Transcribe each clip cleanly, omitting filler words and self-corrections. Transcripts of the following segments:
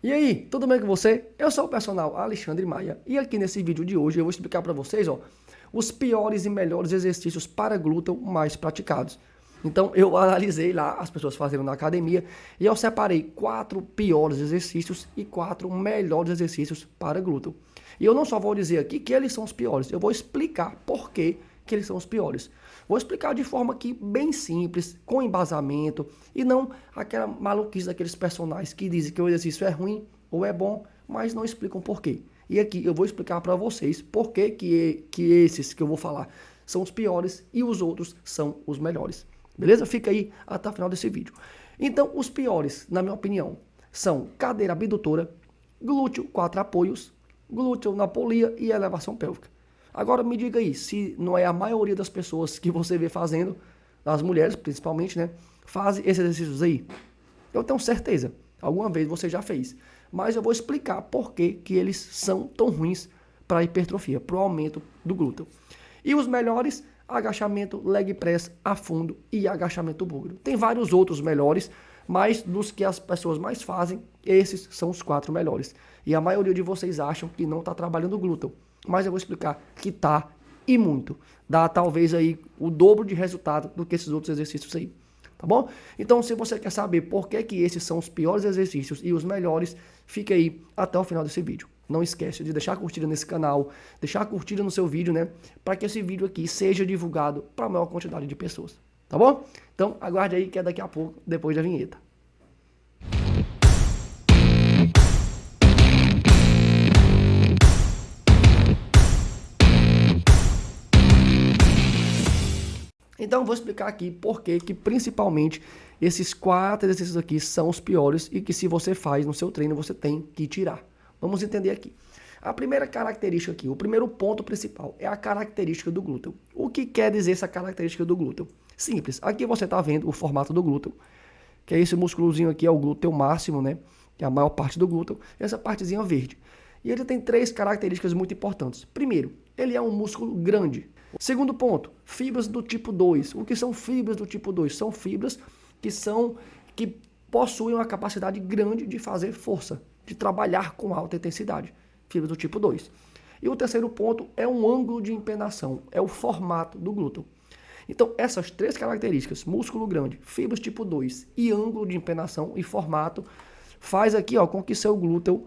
E aí, tudo bem com você? Eu sou o personal Alexandre Maia e aqui nesse vídeo de hoje eu vou explicar para vocês, os piores e melhores exercícios para glúteo mais praticados. Então eu analisei lá as pessoas fazendo na academia e eu separei 4 piores exercícios e 4 melhores exercícios para glúteo. E eu não só vou dizer aqui que eles são os piores, eu vou explicar por que eles são os piores. Vou explicar de forma aqui bem simples, com embasamento, e não aquela maluquice daqueles personagens que dizem que o exercício é ruim ou é bom, mas não explicam por quê. E aqui eu vou explicar para vocês por que esses que eu vou falar são os piores e os outros são os melhores. Beleza? Fica aí até o final desse vídeo. Então, os piores, na minha opinião, são cadeira abdutora, glúteo 4 apoios, glúteo na polia e elevação pélvica. Agora me diga aí, se não é a maioria das pessoas que você vê fazendo, as mulheres principalmente, né, fazem esses exercícios aí. Eu tenho certeza, alguma vez você já fez. Mas eu vou explicar por que eles são tão ruins para a hipertrofia, para o aumento do glúteo. E os melhores, agachamento, leg press a fundo e agachamento búlgaro. Tem vários outros melhores, mas dos que as pessoas mais fazem, esses são os 4 melhores. E a maioria de vocês acham que não está trabalhando o glúteo. Mas eu vou explicar que tá e muito. Dá talvez aí o dobro de resultado do que esses outros exercícios aí. Tá bom? Então, se você quer saber por que esses são os piores exercícios e os melhores, fica aí até o final desse vídeo. Não esquece de deixar a curtida nesse canal, deixar a curtida no seu vídeo, né? Para que esse vídeo aqui seja divulgado para a maior quantidade de pessoas. Tá bom? Então, aguarde aí que é daqui a pouco, depois da vinheta. Então, vou explicar aqui por que principalmente esses 4 exercícios aqui são os piores e que se você faz no seu treino, você tem que tirar. Vamos entender aqui. A primeira característica aqui, o primeiro ponto principal é a característica do glúteo. O que quer dizer essa característica do glúteo? Simples. Aqui você está vendo o formato do glúteo, que é esse músculozinho aqui, é o glúteo máximo, né? Que é a maior parte do glúteo. Essa partezinha verde. E ele tem 3 características muito importantes. Primeiro, ele é um músculo grande. Segundo ponto, fibras do tipo 2. O que são fibras do tipo 2? São fibras que possuem uma capacidade grande de fazer força, de trabalhar com alta intensidade. Fibras do tipo 2. E o terceiro ponto é um ângulo de empenação, é o formato do glúteo. Então, essas 3 características, músculo grande, fibras tipo 2 e ângulo de empenação e formato, faz aqui com que seu glúteo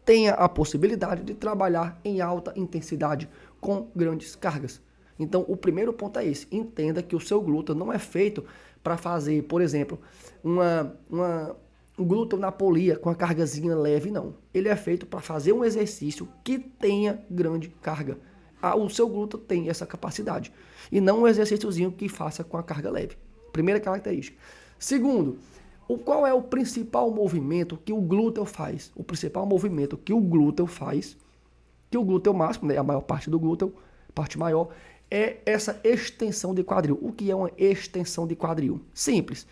tenha a possibilidade de trabalhar em alta intensidade com grandes cargas. Então, o primeiro ponto é esse. Entenda que o seu glúteo não é feito para fazer, por exemplo, um glúteo na polia com a cargazinha leve, não. Ele é feito para fazer um exercício que tenha grande carga. O seu glúteo tem essa capacidade. E não um exercíciozinho que faça com a carga leve. Primeira característica. Segundo, qual é o principal movimento que o glúteo faz? O principal movimento que o glúteo faz, que o glúteo máximo, né, a maior parte do glúteo, parte maior, é essa extensão de quadril. O que é uma extensão de quadril? Simples.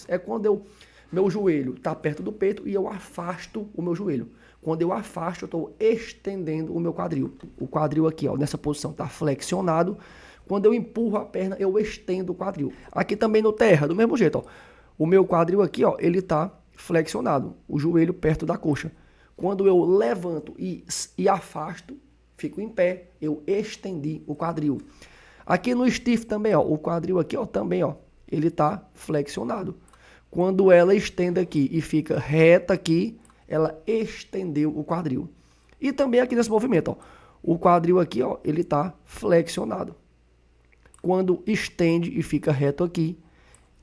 É quando meu joelho está perto do peito e eu afasto o meu joelho. Quando eu afasto, eu estou estendendo o meu quadril. O quadril aqui, nessa posição, está flexionado. Quando eu empurro a perna, eu estendo o quadril. Aqui também no terra, do mesmo jeito, o meu quadril aqui, ele está flexionado, o joelho perto da coxa. Quando eu levanto e afasto, fico em pé, eu estendi o quadril. Aqui no stiff também, o quadril aqui, também, ele está flexionado. Quando ela estende aqui e fica reta aqui, ela estendeu o quadril. E também aqui nesse movimento, o quadril aqui, ele está flexionado. Quando estende e fica reto aqui,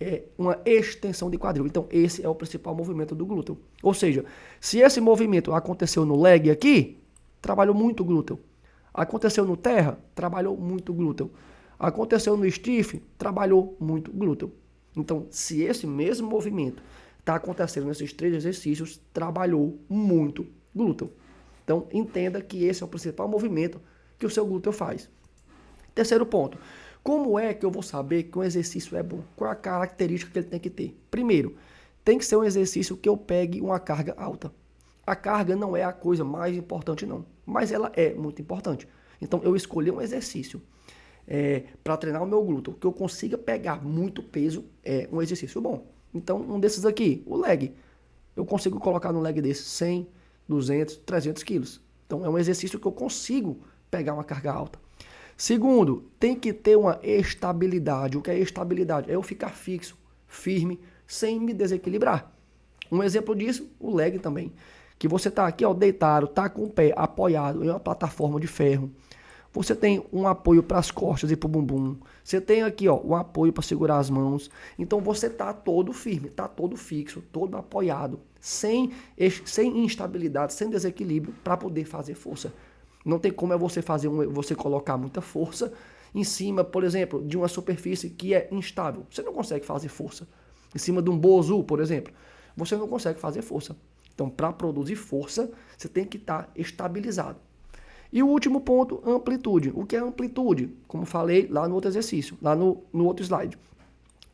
é uma extensão de quadril. Então, esse é o principal movimento do glúteo. Ou seja, se esse movimento aconteceu no leg aqui, trabalhou muito glúteo. Aconteceu no terra, trabalhou muito glúteo. Aconteceu no stiff, trabalhou muito glúteo. Então, se esse mesmo movimento está acontecendo nesses 3 exercícios, trabalhou muito glúteo. Então, entenda que esse é o principal movimento que o seu glúteo faz. Terceiro ponto. Como é que eu vou saber que um exercício é bom? Qual é a característica que ele tem que ter? Primeiro, tem que ser um exercício que eu pegue uma carga alta. A carga não é a coisa mais importante, não. Mas ela é muito importante. Então, eu escolhi um exercício para treinar o meu glúteo, que eu consiga pegar muito peso, é um exercício bom. Então, um desses aqui, o leg. Eu consigo colocar no leg desse 100, 200, 300 quilos. Então é um exercício que eu consigo pegar uma carga alta. Segundo, tem que ter uma estabilidade. O que é estabilidade? É eu ficar fixo, firme, sem me desequilibrar. Um exemplo disso, o leg também. Que você está aqui, ó, deitado, está com o pé apoiado em uma plataforma de ferro. Você tem um apoio para as costas e para o bumbum. Você tem aqui, ó, um apoio para segurar as mãos. Então você está todo firme, está todo fixo, todo apoiado, sem instabilidade, sem desequilíbrio para poder fazer força. Não tem como você colocar muita força em cima, por exemplo, de uma superfície que é instável. Você não consegue fazer força. Em cima de um bozu, por exemplo, você não consegue fazer força. Então, para produzir força, você tem que estar estabilizado. E o último ponto, amplitude. O que é amplitude? Como falei lá no outro exercício, lá no outro slide.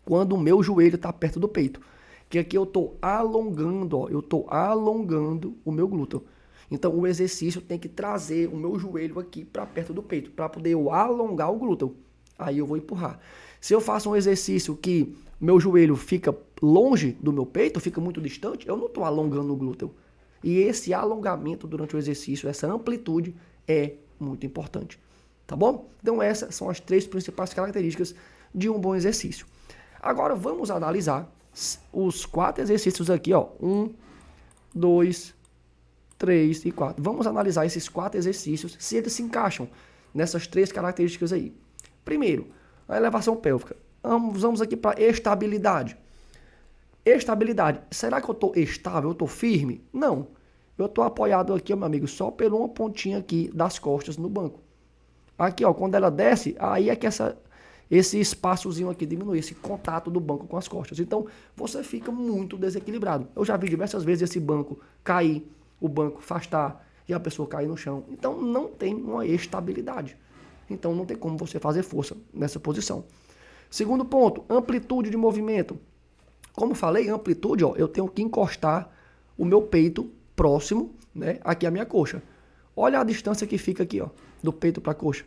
Quando o meu joelho está perto do peito. Que aqui eu estou alongando, ó, eu estou alongando o meu glúteo. Então, o exercício tem que trazer o meu joelho aqui para perto do peito, para poder eu alongar o glúteo. Aí eu vou empurrar. Se eu faço um exercício que meu joelho fica longe do meu peito, fica muito distante, eu não estou alongando o glúteo. E esse alongamento durante o exercício, essa amplitude, é muito importante. Tá bom? Então, essas são as 3 principais características de um bom exercício. Agora, vamos analisar os 4 exercícios aqui, ó. 1, 2, 3 e 4. Vamos analisar esses 4 exercícios, se eles se encaixam nessas 3 características aí. Primeiro, a elevação pélvica. Vamos aqui para estabilidade. Estabilidade. Será que eu estou estável? Eu estou firme? Não. Eu estou apoiado aqui, meu amigo, só por uma pontinha aqui das costas no banco. Aqui, ó, quando ela desce, aí é que esse espaçozinho aqui diminui, esse contato do banco com as costas. Então, você fica muito desequilibrado. Eu já vi diversas vezes esse banco cair, o banco afastar e a pessoa cair no chão. Então, não tem uma estabilidade. Então, não tem como você fazer força nessa posição. Segundo ponto, amplitude de movimento. Como falei, amplitude, ó, eu tenho que encostar o meu peito próximo, né, aqui a minha coxa. Olha a distância que fica aqui, ó, do peito para a coxa.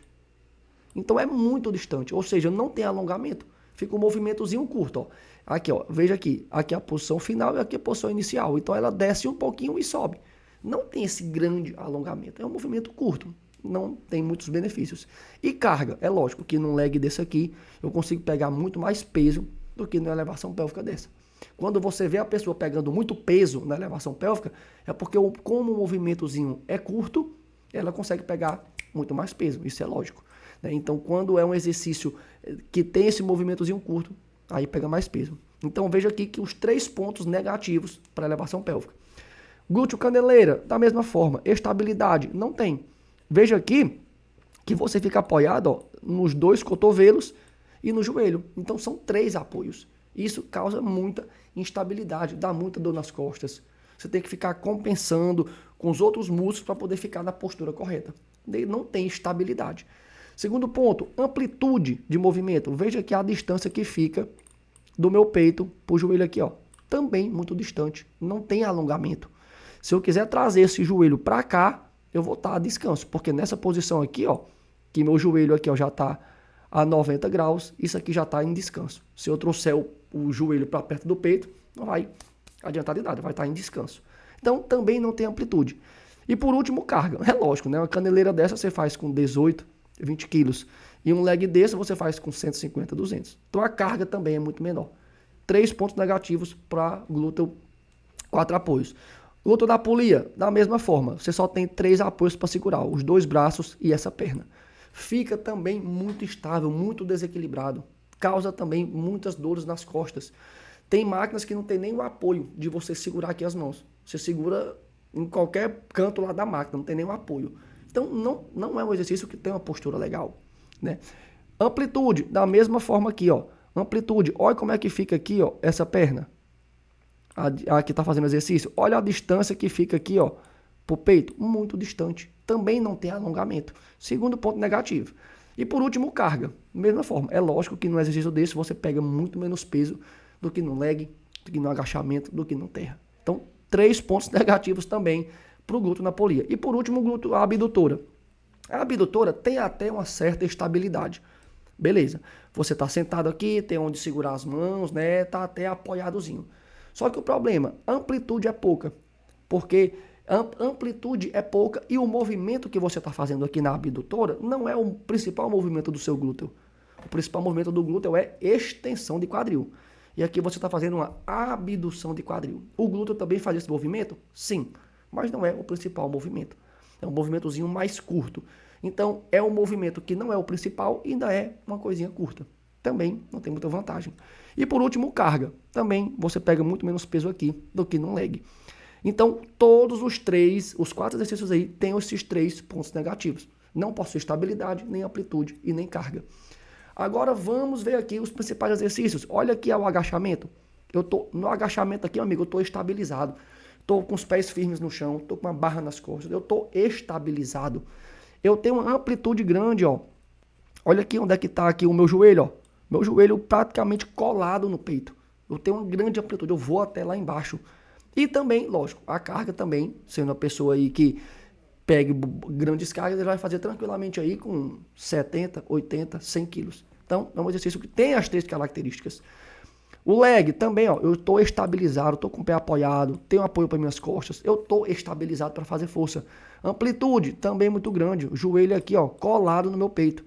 Então é muito distante, ou seja, não tem alongamento. Fica um movimentozinho curto, ó. Aqui, ó, veja aqui é a posição final e aqui a posição inicial. Então ela desce um pouquinho e sobe. Não tem esse grande alongamento, é um movimento curto. Não tem muitos benefícios. E carga, é lógico que num leg desse aqui, eu consigo pegar muito mais peso do que na elevação pélvica dessa. Quando você vê a pessoa pegando muito peso na elevação pélvica, é porque como o movimentozinho é curto, ela consegue pegar muito mais peso, isso é lógico. Né? Então, quando é um exercício que tem esse movimentozinho curto, aí pega mais peso. Então, veja aqui que os 3 pontos negativos para a elevação pélvica. Glúteo caneleira, da mesma forma, estabilidade, não tem. Veja aqui que você fica apoiado, ó, nos 2 cotovelos e no joelho. Então, são 3 apoios. Isso causa muita instabilidade, dá muita dor nas costas. Você tem que ficar compensando com os outros músculos para poder ficar na postura correta. Não tem estabilidade. Segundo ponto, amplitude de movimento. Veja que a distância que fica do meu peito para o joelho aqui, ó, também muito distante. Não tem alongamento. Se eu quiser trazer esse joelho para cá, eu vou estar a descanso, porque nessa posição aqui, ó, que meu joelho aqui, ó, já está a 90 graus, isso aqui já está em descanso. Se eu trouxer o joelho para perto do peito, não vai adiantar de nada, vai estar em descanso. Então, também não tem amplitude. E por último, carga. É lógico, né? Uma caneleira dessa você faz com 18, 20 quilos. E um leg desse você faz com 150, 200. Então, a carga também é muito menor. 3 pontos negativos para glúteo, 4 apoios. Glúteo da polia, da mesma forma. Você só tem 3 apoios para segurar, os 2 braços e essa perna. Fica também muito instável, muito desequilibrado. Causa também muitas dores nas costas. Tem máquinas que não tem nem o apoio de você segurar aqui as mãos. Você segura em qualquer canto lá da máquina, não tem nenhum apoio. Então, não é um exercício que tem uma postura legal. Né? Amplitude, da mesma forma aqui, ó. Amplitude, olha como é que fica aqui, ó, essa perna. A que está fazendo exercício. Olha a distância que fica aqui, ó, pro peito. Muito distante. Também não tem alongamento. Segundo ponto negativo. E por último, carga. Mesma forma. É lógico que no exercício desse você pega muito menos peso do que no leg, do que no agachamento, do que no terra. Então, 3 pontos negativos também para o glúteo na polia. E por último, o glúteo, a abdutora. A abdutora tem até uma certa estabilidade. Beleza. Você está sentado aqui, tem onde segurar as mãos, né? Tá até apoiadozinho. Só que o problema, a amplitude é pouca, porque a amplitude é pouca e o movimento que você está fazendo aqui na abdutora não é o principal movimento do seu glúteo. O principal movimento do glúteo é extensão de quadril. E aqui você está fazendo uma abdução de quadril. O glúteo também faz esse movimento? Sim, mas não é o principal movimento. É um movimentozinho mais curto. Então, é um movimento que não é o principal e ainda é uma coisinha curta. Também não tem muita vantagem. E por último, carga. Também você pega muito menos peso aqui do que no leg. Então, todos os 4 exercícios aí têm esses 3 pontos negativos. Não possui estabilidade, nem amplitude e nem carga. Agora vamos ver aqui os principais exercícios. Olha aqui o agachamento. No agachamento aqui, amigo, eu estou estabilizado. Estou com os pés firmes no chão, estou com uma barra nas costas. Eu estou estabilizado. Eu tenho uma amplitude grande, ó. Olha aqui onde é que está aqui o meu joelho, ó. Meu joelho praticamente colado no peito. Eu tenho uma grande amplitude, eu vou até lá embaixo. E também, lógico, a carga também, sendo uma pessoa aí que pegue grandes cargas, ele vai fazer tranquilamente aí com 70, 80, 100 quilos. Então, é um exercício que tem as 3 características. O leg também, ó, eu estou estabilizado, estou com o pé apoiado, tenho apoio para minhas costas, eu estou estabilizado para fazer força. Amplitude também muito grande, o joelho aqui, ó, colado no meu peito.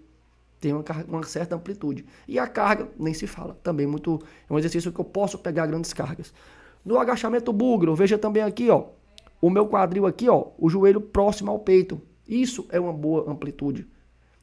Tem uma certa amplitude. E a carga, nem se fala, também muito, é um exercício que eu posso pegar grandes cargas. No agachamento búlgaro, veja também aqui, ó, o meu quadril aqui, ó, o joelho próximo ao peito. Isso é uma boa amplitude,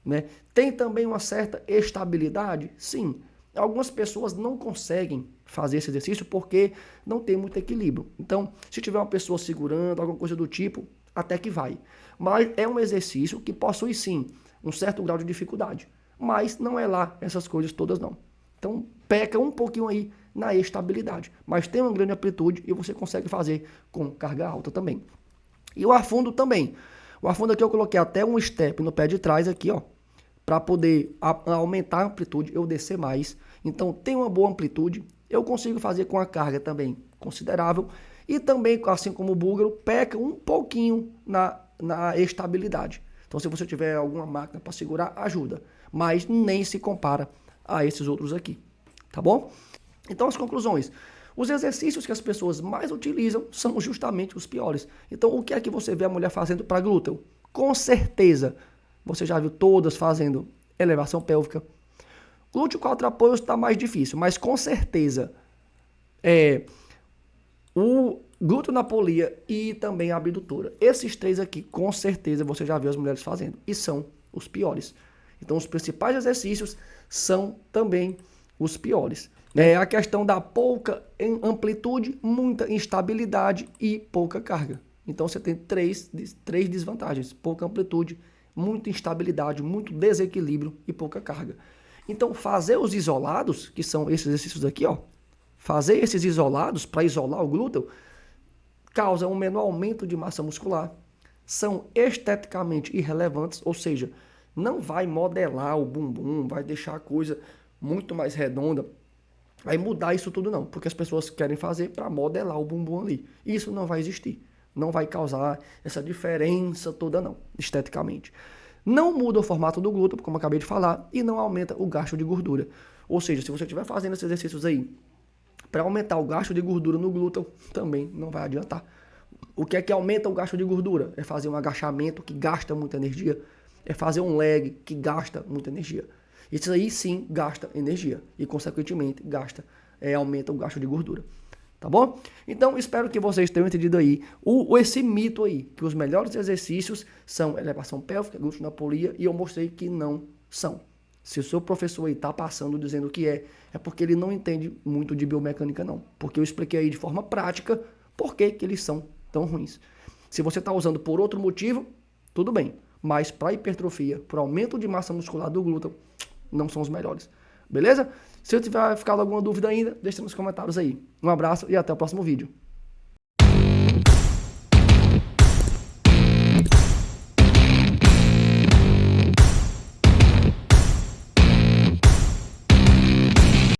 né? Tem também uma certa estabilidade? Sim. Algumas pessoas não conseguem fazer esse exercício porque não tem muito equilíbrio. Então, se tiver uma pessoa segurando, alguma coisa do tipo, até que vai. Mas é um exercício que possui, sim, um certo grau de dificuldade. Mas não é lá essas coisas todas, não. Então, peca um pouquinho aí na estabilidade. Mas tem uma grande amplitude e você consegue fazer com carga alta também. E o afundo também. O afundo aqui eu coloquei até um step no pé de trás aqui, ó, para poder aumentar a amplitude, eu descer mais. Então, tem uma boa amplitude. Eu consigo fazer com a carga também considerável. E também, assim como o búlgaro, peca um pouquinho na estabilidade. Então, se você tiver alguma máquina para segurar, ajuda. Mas nem se compara a esses outros aqui. Tá bom? Então, as conclusões. Os exercícios que as pessoas mais utilizam são justamente os piores. Então, o que é que você vê a mulher fazendo para glúteo? Com certeza, você já viu todas fazendo elevação pélvica. Glúteo 4 apoios está mais difícil, mas com certeza o glúteo na polia e também a abdutora. Esses 3 aqui, com certeza, você já viu as mulheres fazendo e são os piores. Então, os principais exercícios são também os piores. A questão da pouca amplitude, muita instabilidade e pouca carga. Então, você tem três desvantagens. Pouca amplitude, muita instabilidade, muito desequilíbrio e pouca carga. Então, fazer os isolados, que são esses exercícios aqui, ó, fazer esses isolados para isolar o glúteo, causa um menor aumento de massa muscular, são esteticamente irrelevantes, ou seja, não vai modelar o bumbum, vai deixar a coisa muito mais redonda, vai mudar isso tudo não, porque as pessoas querem fazer para modelar o bumbum ali. Isso não vai existir, não vai causar essa diferença toda não, esteticamente. Não muda o formato do glúteo, como eu acabei de falar, e não aumenta o gasto de gordura. Ou seja, se você estiver fazendo esses exercícios aí para aumentar o gasto de gordura no glúteo, também não vai adiantar. O que é que aumenta o gasto de gordura? É fazer um agachamento que gasta muita energia, é fazer um leg que gasta muita energia. Isso aí sim gasta energia e, consequentemente, aumenta o gasto de gordura. Tá bom? Então, espero que vocês tenham entendido aí esse mito aí, que os melhores exercícios são elevação pélvica, glúteo na polia, e eu mostrei que não são. Se o seu professor aí está passando dizendo que é porque ele não entende muito de biomecânica não. Porque eu expliquei aí de forma prática por que eles são tão ruins. Se você está usando por outro motivo, tudo bem. Mas para hipertrofia, para aumento de massa muscular do glúteo, não são os melhores. Beleza? Se eu tiver ficado alguma dúvida ainda, deixa nos comentários aí. Um abraço e até o próximo vídeo.